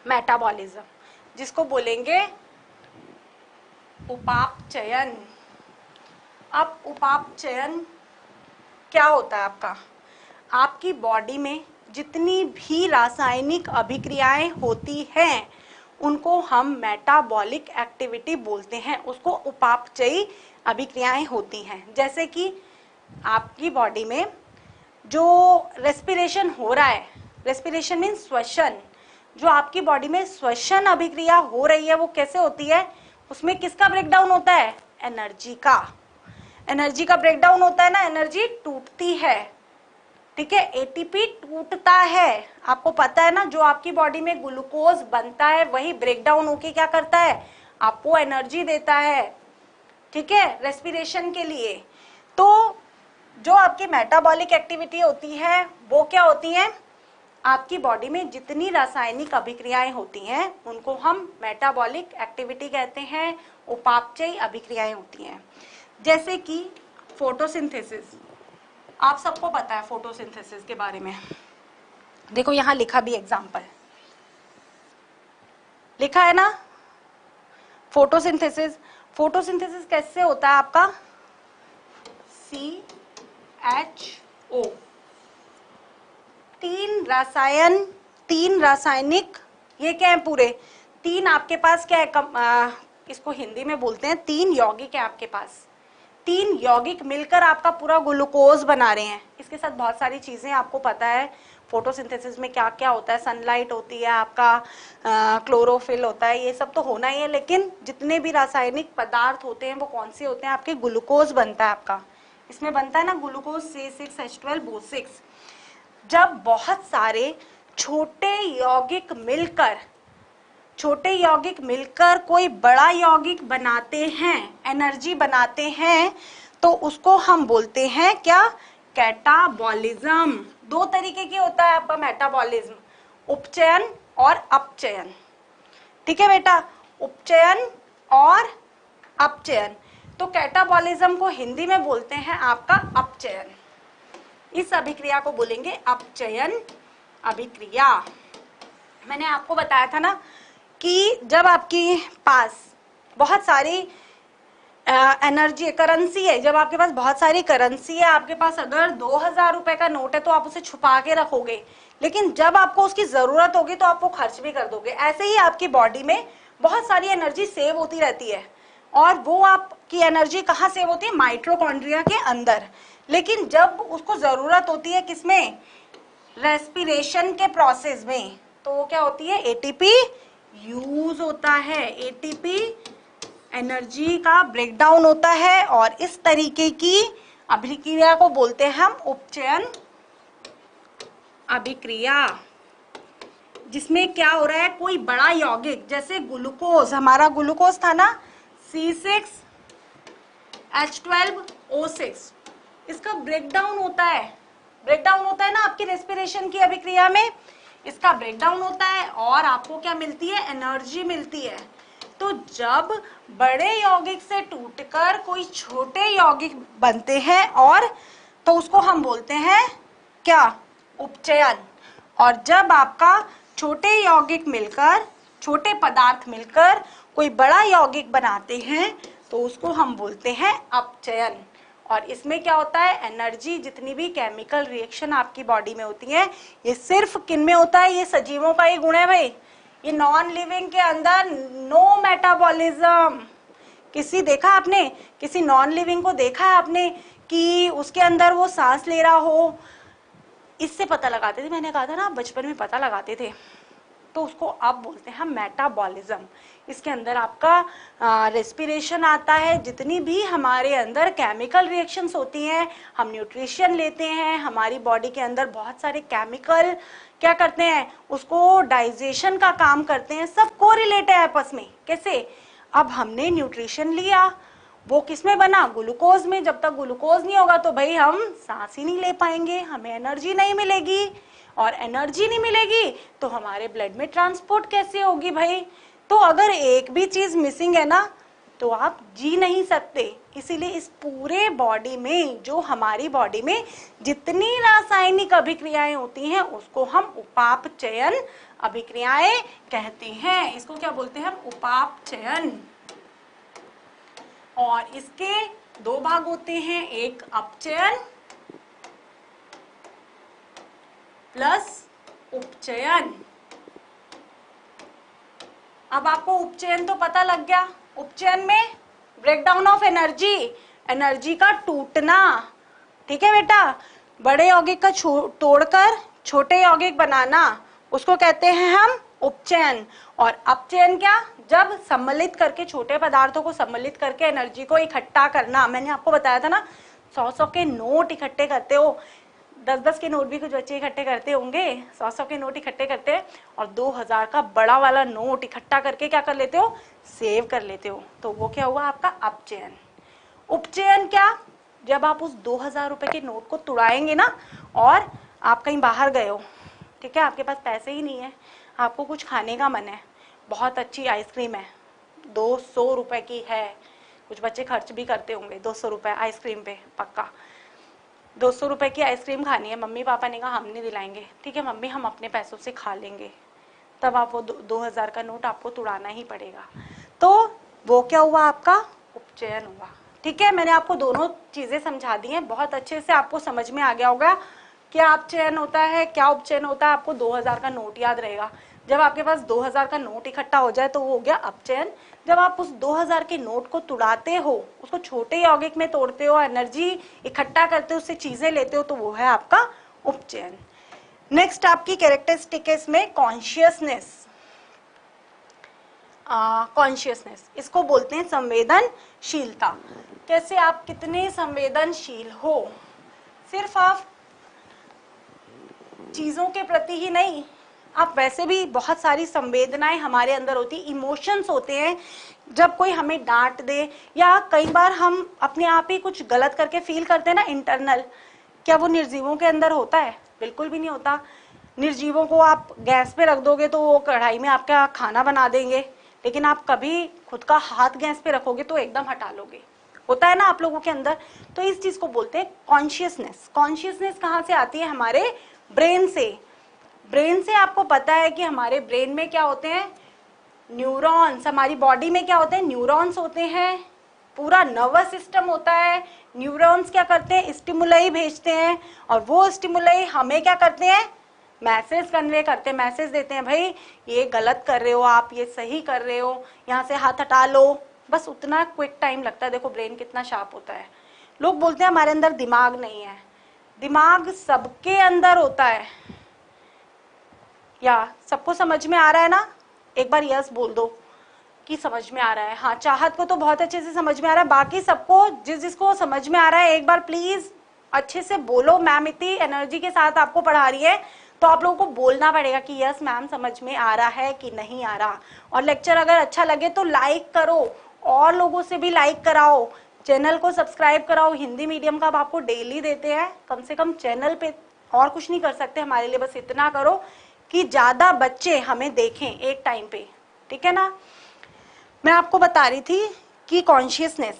मेटाबॉलिज्म, जिसको बोलेंगे उपापचयन। अब उपापचयन क्या होता है आपका, आपकी बॉडी में जितनी भी रासायनिक अभिक्रियाएं होती हैं उनको हम मेटाबॉलिक एक्टिविटी बोलते हैं, उसको उपापचयी अभिक्रियाएं होती हैं। जैसे कि आपकी बॉडी में जो रेस्पिरेशन हो रहा है, रेस्पिरेशन मीन श्वसन, जो आपकी बॉडी में श्वसन अभिक्रिया हो रही है वो कैसे होती है, उसमें किसका ब्रेकडाउन होता है, एनर्जी का, एनर्जी का ब्रेकडाउन होता है ना, एनर्जी टूटती है। ठीक है, एटीपी टूटता है, आपको पता है ना, जो आपकी बॉडी में ग्लूकोज बनता है वही ब्रेकडाउन होके क्या करता है, आपको एनर्जी देता है। ठीक है, रेस्पिरेशन के लिए। तो जो आपकी मेटाबॉलिक एक्टिविटी होती है वो क्या होती है, आपकी बॉडी में जितनी रासायनिक अभिक्रियाएं होती हैं उनको हम मेटाबॉलिक एक्टिविटी कहते हैं, उपापचयी अभिक्रियाएं होती हैं। जैसे कि फोटोसिंथेसिस, आप सबको पता है फोटोसिंथेसिस के बारे में, देखो यहां लिखा भी एग्जांपल लिखा है ना, फोटोसिंथेसिस। फोटोसिंथेसिस कैसे होता है आपका, CHO, तीन रासायनिक, ये क्या है पूरे तीन आपके पास क्या है, इसको हिंदी में बोलते हैं तीन यौगिक है आपके पास, तीन यौगिक मिलकर आपका पूरा ग्लूकोज बना रहे हैं। इसके साथ बहुत सारी चीजें आपको पता है फोटोसिंथेसिस में क्या क्या होता है, सनलाइट होती है, आपका क्लोरोफिल होता है, ये सब तो होना ही है, लेकिन जितने भी रासायनिक पदार्थ होते हैं वो कौन से होते हैं, आपके ग्लूकोज बनता है आपका, इसमें बनता है ना ग्लूकोज C6H12O6। जब बहुत सारे छोटे यौगिक मिलकर कोई बड़ा यौगिक बनाते हैं, एनर्जी बनाते हैं, तो उसको हम बोलते हैं क्या, कैटाबॉलिज्म। दो तरीके की होता है आपका मेटाबॉलिज्म, उपचयन और अपचयन। ठीक है बेटा, उपचयन और अपचयन। तो कैटाबॉलिज्म को हिंदी में बोलते हैं आपका अपचयन। इस अभिक्रिया को बोलेंगे अपचयन अभिक्रिया। मैंने आपको बताया था ना कि जब आपके पास बहुत सारी एनर्जी करेंसी है, जब आपके पास बहुत सारी करेंसी है, आपके पास अगर 2000 रुपए का नोट है तो आप उसे छुपा के रखोगे, लेकिन जब आपको उसकी जरूरत होगी तो आप वो खर्च भी कर दोगे। ऐसे ही आपकी बॉडी में बहुत सारी एनर्जी सेव होती रहती है, और वो आपकी एनर्जी कहाँ सेव होती है? माइटोकॉन्ड्रिया के अंदर। लेकिन जब उसको जरूरत होती है किसमें? रेस्पिरेशन के प्रोसेस में, तो वो क्या होती है? एटीपी यूज होता है, एटीपी एनर्जी का ब्रेकडाउन होता है, और इस तरीके की अभिक्रिया को बोलते हैं हम उपचयन अभिक्रिया, जिसमें क्या हो रहा है? कोई बड़ा यौगिक, जैसे ग्लूकोज, हमारा ग्लूकोज था ना C6H12O6, इसका ब्रेकडाउन होता है, ब्रेकडाउन होता है ना आपकी रेस्पिरेशन की अभिक्रिया में, इसका ब्रेकडाउन होता है और आपको क्या मिलती है? एनर्जी मिलती है। तो जब बड़े यौगिक से टूटकर कोई छोटे यौगिक बनते हैं, और तो उसको हम बोलते हैं क्या? उपचयन। और जब आपका छोटे यौगिक मिलकर, छोटे पदार्थ मिलकर कोई बड़ा यौगिक बनाते हैं तो उसको हम बोलते हैं अपचयन। और इसमें क्या होता है? एनर्जी, जितनी भी केमिकल रिएक्शन आपकी बॉडी में होती है, ये सिर्फ किन में होता है? ये सजीवों का ही गुण है भाई। ये नॉन लिविंग के अंदर नो मेटाबॉलिज्म। देखा आपने किसी नॉन लिविंग को देखा है आपने कि उसके अंदर वो सांस ले रहा हो? इससे पता लगाते थे, मैंने कहा था ना बचपन में पता लगाते थे, तो उसको अब बोलते हैं मेटाबॉलिज्म। इसके अंदर आपका रेस्पिरेशन आता है, जितनी भी हमारे अंदर केमिकल रिएक्शंस होती हैं, हम न्यूट्रिशन लेते हैं, हमारी बॉडी के अंदर बहुत सारे केमिकल क्या करते हैं? उसको डाइजेशन का काम करते हैं, सब कोरिलेट है आपस में। कैसे? अब हमने न्यूट्रिशन लिया, वो किसमें बना? ग्लूकोज में। जब तक ग्लूकोज नहीं होगा तो भाई हम सांस ही नहीं ले पाएंगे, हमें एनर्जी नहीं मिलेगी, और एनर्जी नहीं मिलेगी तो हमारे ब्लड में ट्रांसपोर्ट कैसे होगी भाई? तो अगर एक भी चीज मिसिंग है ना तो आप जी नहीं सकते। इसीलिए इस पूरे बॉडी में, जो हमारी बॉडी में जितनी रासायनिक अभिक्रियाएं होती हैं उसको हम उपापचयन अभिक्रियाएं कहते हैं। इसको क्या बोलते हैं हम? उपापचयन। और इसके दो भाग होते हैं, एक अपचयन प्लस उपचयन। अब आपको उपचयन तो पता लग गया। उपचयन में ब्रेकडाउन ऑफ एनर्जी, एनर्जी का टूटना, ठीक है बेटा? बड़े यौगिक का तोड़कर छोटे यौगिक बनाना, उसको कहते हैं हम उपचयन। और अपचयन क्या? जब सम्मिलित करके, छोटे पदार्थों को सम्मिलित करके एनर्जी को इकट्ठा करना। मैंने आपको बताया था ना 100-100 के नोट इकट्ठे करते हो, 10-10 के नोट भी कुछ बच्चे इकट्ठे करते होंगे, 100-100 के नोट इकट्ठे करते हैं, और 2000 का बड़ा वाला नोट इकट्ठा करके क्या कर लेते हो? सेव कर लेते हो। तो वो क्या हुआ आपका? अपचयन। उपचयन क्या? जब आप उस 2000 रुपए के नोट को तुड़ाएंगे ना, और आप कहीं बाहर गए हो, ठीक है, आपके पास पैसे ही नहीं है, आपको कुछ खाने का मन है, बहुत अच्छी आइसक्रीम है, 200 रुपए की है, कुछ बच्चे खर्च भी करते होंगे 200 रुपए आइसक्रीम पे, पक्का 200 रुपए की आइसक्रीम खानी है, मम्मी पापा ने कहा हम नहीं दिलाएंगे, ठीक है मम्मी हम अपने पैसों से खा लेंगे, तब आप वो 2000 का नोट आपको तुड़ाना ही पड़ेगा। तो वो क्या हुआ? आपका उपचयन हुआ। ठीक है, मैंने आपको दोनों चीजें समझा दी हैं, बहुत अच्छे से आपको समझ में आ गया होगा क्या अपचयन होता है, क्या उपचयन होता है। आपको 2000 का नोट याद रहेगा। जब आपके पास 2000 का नोट इकट्ठा हो जाए तो वो हो गया अपचयन। जब आप उस 2000 के नोट को तुड़ाते हो, उसको छोटे यौगिक में तोड़ते हो, एनर्जी इकट्ठा करते हो, उससे चीजें लेते हो, तो वो है आपका उपचयन। नेक्स्ट आपकी कैरेक्टरिस्टिक है इसमें कॉन्शियसनेस। कॉन्शियसनेस इसको बोलते हैं संवेदनशीलता। कैसे आप कितने संवेदनशील हो, सिर्फ आप चीजों के प्रति ही नहीं, आप वैसे भी बहुत सारी संवेदनाएं हमारे अंदर होती, इमोशंस होते हैं। जब कोई हमें डांट दे या कई बार हम अपने आप ही कुछ गलत करके फील करते हैं ना इंटरनल, क्या वो निर्जीवों के अंदर होता है? बिल्कुल भी नहीं होता। निर्जीवों को आप गैस पे रख दोगे तो वो कढ़ाई में आपका खाना बना देंगे, लेकिन आप कभी खुद का हाथ गैस पे रखोगे तो एकदम हटा लोगे, होता है ना आप लोगों के अंदर, तो इस चीज को बोलते हैं कॉन्शियसनेस। कॉन्शियसनेस कहाँ से आती है? हमारे ब्रेन से। ब्रेन से आपको पता है कि हमारे ब्रेन में क्या होते हैं? न्यूरॉन्स। हमारी बॉडी में क्या होते हैं? न्यूरॉन्स होते हैं। पूरा नर्वस सिस्टम होता है। न्यूरॉन्स क्या करते हैं? स्टिमुलाई भेजते हैं, और वो स्टिमुलाई हमें क्या करते हैं? मैसेज कन्वे करते हैं, मैसेज देते हैं, भाई ये गलत कर रहे हो आप, ये सही कर रहे हो, यहाँ से हाथ हटा लो। बस उतना क्विक टाइम लगता है। देखो ब्रेन कितना शार्प होता है। लोग बोलते हैं हमारे अंदर दिमाग नहीं है। दिमाग सबके अंदर होता है। या सबको समझ में आ रहा है ना? एक बार यस बोल दो कि समझ में आ रहा है। हाँ, चाहत को तो बहुत अच्छे से समझ में आ रहा है। बाकी सबको जिसको समझ में आ रहा है एक बार प्लीज अच्छे से बोलो। मैम इतनी एनर्जी के साथ आपको पढ़ा रही है, तो आप लोगों को बोलना पड़ेगा कि यस मैम समझ में आ रहा है कि नहीं आ रहा। और लेक्चर अगर अच्छा लगे तो लाइक करो, और लोगों से भी लाइक कराओ, चैनल को सब्सक्राइब कराओ। हिंदी मीडियम का अब आपको डेली देते हैं, कम से कम चैनल पे और कुछ नहीं कर सकते हमारे लिए, बस इतना करो कि ज्यादा बच्चे हमें देखें एक टाइम पे, ठीक है ना। मैं आपको बता रही थी कि कॉन्शियसनेस,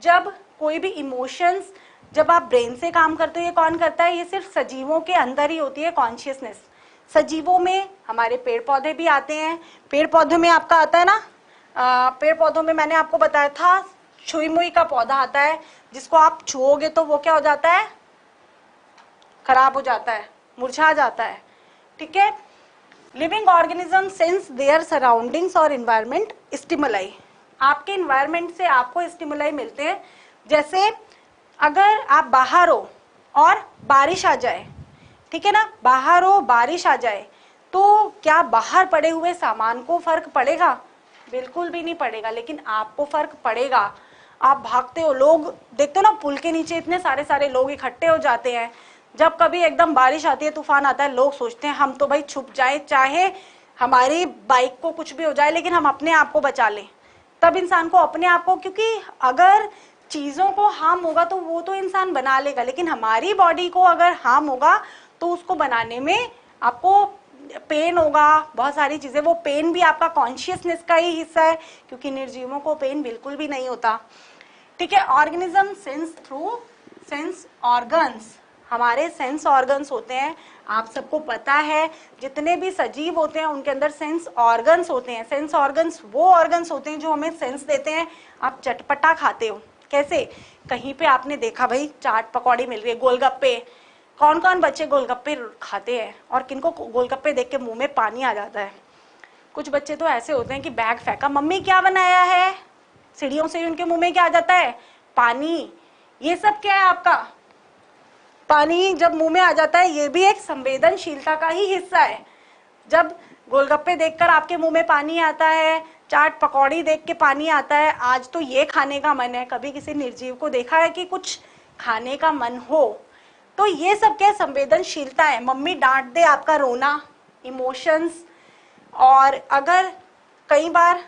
जब कोई भी इमोशंस जब आप ब्रेन से काम करते हो, ये कौन करता है? ये सिर्फ सजीवों के अंदर ही होती है कॉन्शियसनेस। सजीवों में हमारे पेड़ पौधे भी आते हैं। पेड़ पौधों में आपका आता है ना, पेड़ पौधों में मैंने आपको बताया था छुई मुई का पौधा आता है, जिसको आप छुओगे तो वो क्या हो जाता है? खराब हो जाता है, मुरझा जाता है, ठीक है। Living organism sense there surroundings और इन्वायरमेंट स्टिमुलाई। आपके इन्वायरमेंट से आपको स्टिमुलाई मिलते हैं। जैसे अगर आप बाहर हो और बारिश आ जाए, ठीक है ना, बाहर हो बारिश आ जाए, तो क्या बाहर पड़े हुए सामान को फर्क पड़ेगा? बिल्कुल भी नहीं पड़ेगा, लेकिन आपको फर्क पड़ेगा। आप भागते हो, लोग देखते हो ना पुल के नीचे इतने सारे लोग इकट्ठे हो जाते हैं। जब कभी एकदम बारिश आती है, तूफान आता है, लोग सोचते हैं हम तो भाई छुप जाए, चाहे हमारी बाइक को कुछ भी हो जाए, लेकिन हम अपने आप को बचा लें। तब इंसान को अपने आप को, क्योंकि अगर चीजों को हार्म होगा तो वो तो इंसान बना लेगा, लेकिन हमारी बॉडी को अगर हार्म होगा तो उसको बनाने में आपको पेन होगा, बहुत सारी चीजें। वो पेन भी आपका कॉन्शियसनेस का ही हिस्सा है, क्योंकि निर्जीवों को पेन बिल्कुल भी नहीं होता, ठीक है। Organism sense through sense organs. हमारे सेंस ऑर्गन्स होते हैं, आप सबको पता है, जितने भी सजीव होते हैं उनके अंदर सेंस ऑर्गन्स होते हैं। सेंस ऑर्गन्स वो ऑर्गन्स होते हैं जो हमें सेंस देते हैं। आप चटपटा खाते हो, कैसे? कहीं पे आपने देखा भाई चाट पकौड़ी मिल रही है, गोलगप्पे, कौन कौन बच्चे गोलगप्पे खाते हैं, और किनको गोलगप्पे देख के मुंह में पानी आ जाता है? कुछ बच्चे तो ऐसे होते हैं कि बैग फेंका, मम्मी क्या बनाया है, सीढ़ियों से उनके मुंह में क्या आ जाता है? पानी। ये सब क्या है? आपका पानी जब मुंह में आ जाता है, ये भी एक संवेदनशीलता का ही हिस्सा है। जब गोलगप्पे देखकर आपके मुंह में पानी आता है, चाट पकौड़ी देख के पानी आता है, आज तो ये खाने का मन है। कभी किसी निर्जीव को देखा है कि कुछ खाने का मन हो? तो ये सब क्या संवेदनशीलता है। मम्मी डांट दे, आपका रोना, इमोशंस। और अगर कई बार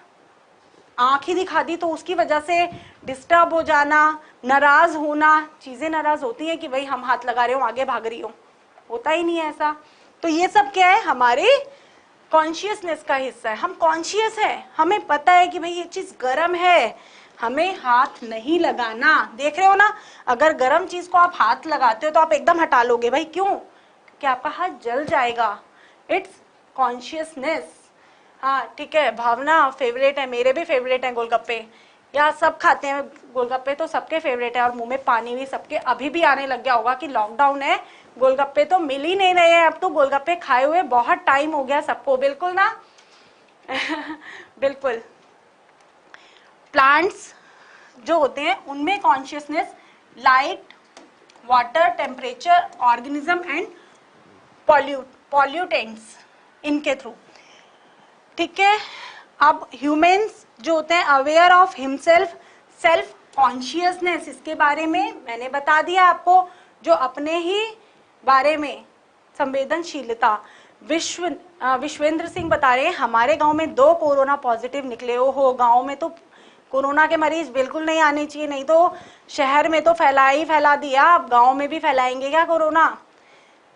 आंख ही दिखा दी तो उसकी वजह से डिस्टर्ब हो जाना, नाराज होना, चीजें नाराज होती हैं कि भाई हम हाथ लगा रहे हो, आगे भाग रही हो, होता ही नहीं है ऐसा। तो ये सब क्या है? हमारे कॉन्शियसनेस का हिस्सा है। हम कॉन्शियस है, हमें पता है कि भाई ये चीज गर्म है, हमें हाथ नहीं लगाना। देख रहे हो ना, अगर गर्म चीज को आप हाथ लगाते हो तो आप एकदम हटा लोगे, भाई क्यों? क्योंकि आपका हाथ जल जाएगा। It's consciousness. हाँ ठीक है, भावना फेवरेट है, मेरे भी फेवरेट है गोलगप्पे। या सब खाते हैं गोलगप्पे, तो सबके फेवरेट है। और मुंह में पानी भी सबके अभी भी आने लग गया होगा कि लॉकडाउन है, गोलगप्पे तो मिल ही नहीं रहे हैं। अब तो गोलगप्पे खाए हुए बहुत टाइम हो गया सबको, बिल्कुल ना। बिल्कुल। प्लांट्स जो होते हैं उनमें consciousness light, water, temperature, organism and pollutants, इनके थ्रू, ठीक है। अब ह्यूमंस जो होते हैं aware of himself, self consciousness, इसके बारे में मैंने बता दिया आपको। जो अपने ही बारे में संवेदनशीलता, विश्वेंद्र सिंह बता रहे हैं हमारे गांव में 2 कोरोना पॉजिटिव निकले हो। गांव में तो कोरोना के मरीज बिल्कुल नहीं आने चाहिए, नहीं तो शहर में तो फैला दिया, अब गांव में भी फैलाएंगे क्या कोरोना?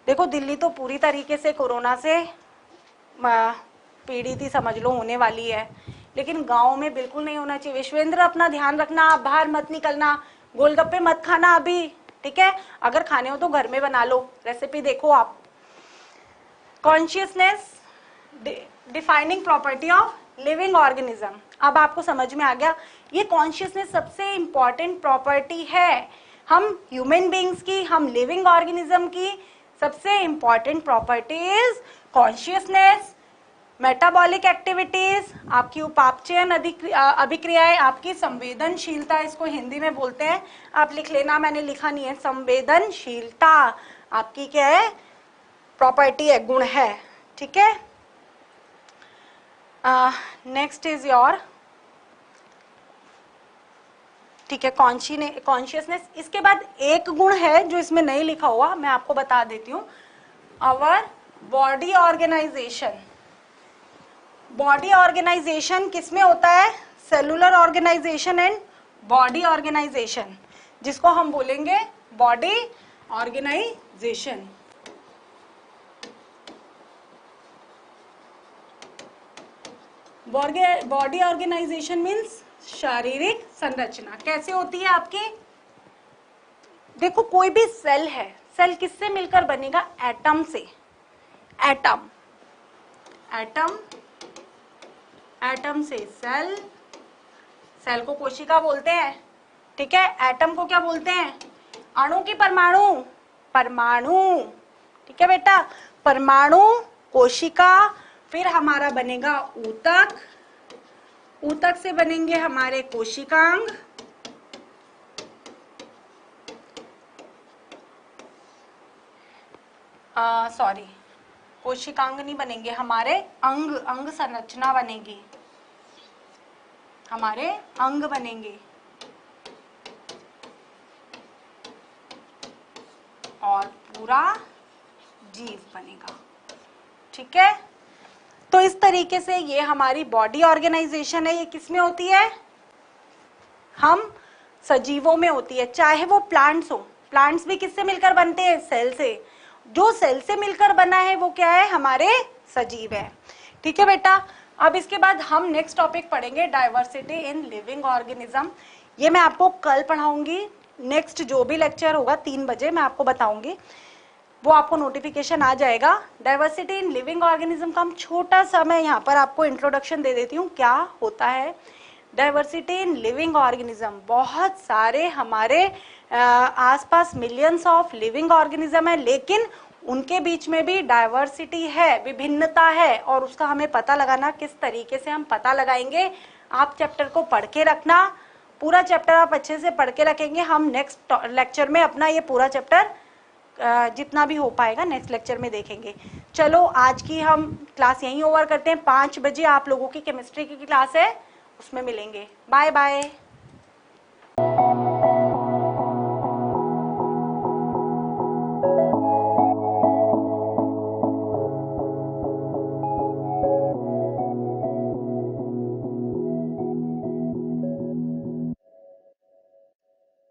देखो दिल्ली तो पूरी तरीके से कोरोना से पीड़ित ही समझ लो होने वाली है। लेकिन गाँव में बिल्कुल नहीं होना चाहिए। विश्वेंद्र अपना ध्यान रखना, आप बाहर मत निकलना, गोलगप्पे मत खाना अभी, ठीक है? अगर खाने हो तो घर में बना लो, रेसिपी देखो आप। Consciousness defining property of living organism. अब आपको समझ में आ गया, ये कॉन्शियसनेस सबसे इंपॉर्टेंट प्रॉपर्टी है हम ह्यूमन बींग्स की, हम लिविंग ऑर्गेनिज्म की सबसे important property is consciousness, metabolic activities, आपकी उपापचयन अभिक्रियाएं, आपकी संवेदनशीलता, इसको हिंदी में बोलते हैं, आप लिख लेना, मैंने लिखा नहीं है, संवेदनशीलता आपकी क्या है, प्रॉपर्टी है, गुण है, ठीक है? नेक्स्ट इज योर, ठीक है, कॉन्शियसनेस। इसके बाद एक गुण है जो इसमें नहीं लिखा हुआ, मैं आपको बता देती हूँ, our body organisation. Body organisation किसमें होता है? Cellular organisation and body organisation, जिसको हम बोलेंगे body organisation. Body organisation means शारीरिक संरचना। कैसे होती है आपकी? देखो, कोई भी सेल है, सेल किससे मिलकर बनेगा? एटम से। एटम, एटम, एटम से सेल, सेल को कोशिका बोलते हैं, ठीक है? एटम को क्या बोलते हैं? अणु की परमाणु, परमाणु, ठीक है बेटा? परमाणु, कोशिका, फिर हमारा बनेगा ऊतक, ऊतक से बनेंगे हमारे कोशिकांग, सॉरी, कोशिकांग नहीं बनेंगे, हमारे अंग, अंग संरचना बनेगी, हमारे अंग बनेंगे, और पूरा जीव बनेगा, ठीक है? तो इस तरीके से ये हमारी बॉडी ऑर्गेनाइजेशन है। ये किसमें होती है? हम सजीवों में होती है, चाहे वो प्लांट्स हो। प्लांट्स भी किससे मिलकर बनते हैं? सेल से। जो सेल से मिलकर बना है वो क्या है? हमारे सजीव है, ठीक है बेटा? अब इसके बाद हम नेक्स्ट टॉपिक पढ़ेंगे, डाइवर्सिटी इन लिविंग ऑर्गेनिज्म। ये मैं आपको कल पढ़ाऊंगी, नेक्स्ट जो भी लेक्चर होगा 3 बजे मैं आपको बताऊंगी, वो आपको नोटिफिकेशन आ जाएगा। डाइवर्सिटी इन लिविंग ऑर्गेनिज्म का हम छोटा सा, मैं यहाँ पर आपको इंट्रोडक्शन दे देती हूँ, क्या होता है डाइवर्सिटी इन लिविंग ऑर्गेनिज्म। बहुत सारे हमारे आसपास मिलियंस ऑफ लिविंग ऑर्गेनिज्म है, लेकिन उनके बीच में भी डाइवर्सिटी है, विभिन्नता है, और उसका हमें पता लगाना, किस तरीके से हम पता लगाएंगे। आप चैप्टर को पढ़ के रखना, पूरा चैप्टर आप अच्छे से पढ़ के रखेंगे। हम नेक्स्ट लेक्चर में अपना ये पूरा चैप्टर जितना भी हो पाएगा नेक्स्ट लेक्चर में देखेंगे। चलो, आज की हम क्लास यहीं ओवर करते हैं। 5 बजे आप लोगों की केमिस्ट्री की क्लास है, उसमें मिलेंगे। Bye bye.